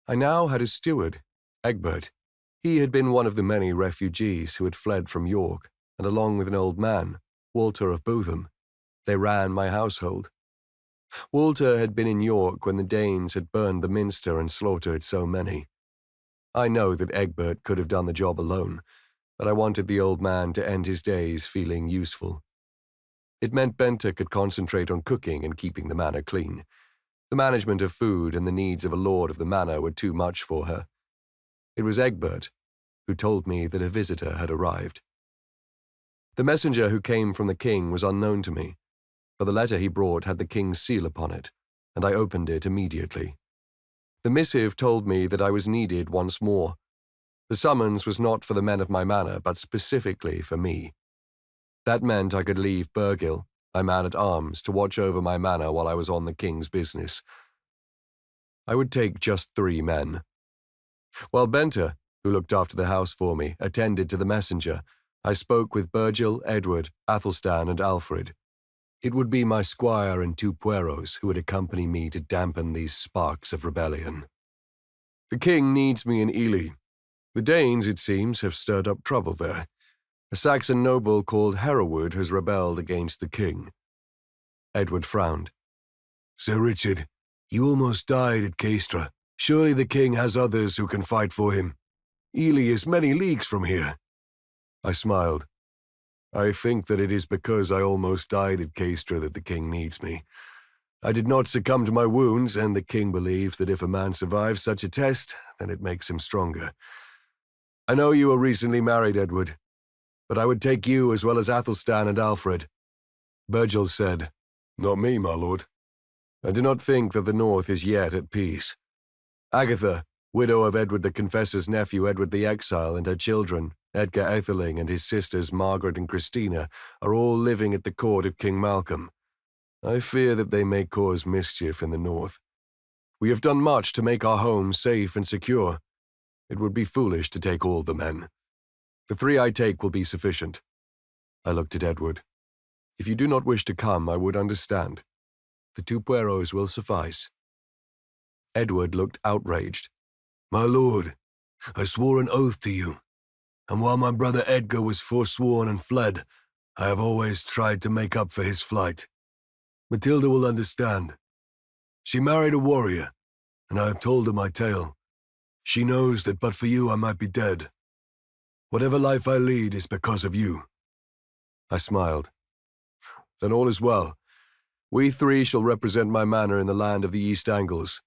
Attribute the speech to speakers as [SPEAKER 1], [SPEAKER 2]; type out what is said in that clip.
[SPEAKER 1] I now had a steward, Egbert. He had been one of the many refugees who had fled from York, and along with an old man, Walter of Botham, they ran my household. Walter had been in York when the Danes had burned the minster and slaughtered so many. I know that Egbert could have done the job alone, but I wanted the old man to end his days feeling useful. It meant Bente could concentrate on cooking and keeping the manor clean. The management of food and the needs of a lord of the manor were too much for her. It was Egbert who told me that a visitor had arrived. The messenger who came from the king was unknown to me, but the letter he brought had the king's seal upon it, and I opened it immediately. The missive told me that I was needed once more. The summons was not for the men of my manor, but specifically for me. That meant I could leave Burgill, my man-at-arms, to watch over my manor while I was on the king's business. I would take just 3 men. While Bente, who looked after the house for me, attended to the messenger, I spoke with Burgill, Edward, Athelstan, and Alfred. It would be my squire and 2 pueros who would accompany me to dampen these sparks of rebellion. The king needs me in Ely. The Danes, it seems, have stirred up trouble there. A Saxon noble called Hereward has rebelled against the king. Edward frowned. Sir Richard, you almost died at Caestra. Surely the king has others who can fight for him. Ely is many leagues from here. I smiled. I think that it is because I almost died at Caestra that the king needs me. I did not succumb to my wounds, and the king believes that if a man survives such a test, then it makes him stronger. I know you were recently married, Edward, but I would take you as well as Athelstan and Alfred. Burgill said, Not me, my lord. I do not think that the north is yet at peace. Agatha, widow of Edward the Confessor's nephew Edward the Exile, and her children, Edgar Ætheling and his sisters Margaret and Christina, are all living at the court of King Malcolm. I fear that they may cause mischief in the north. We have done much to make our home safe and secure. It would be foolish to take all the men. The 3 I take will be sufficient. I looked at Edward. If you do not wish to come, I would understand. The 2 pueros will suffice. Edward looked outraged. My lord, I swore an oath to you, and while my brother Edgar was forsworn and fled, I have always tried to make up for his flight. Matilda will understand. She married a warrior, and I have told her my tale. She knows that but for you I might be dead. Whatever life I lead is because of you. I smiled. Then all is well. We 3 shall represent my manor in the land of the East Angles,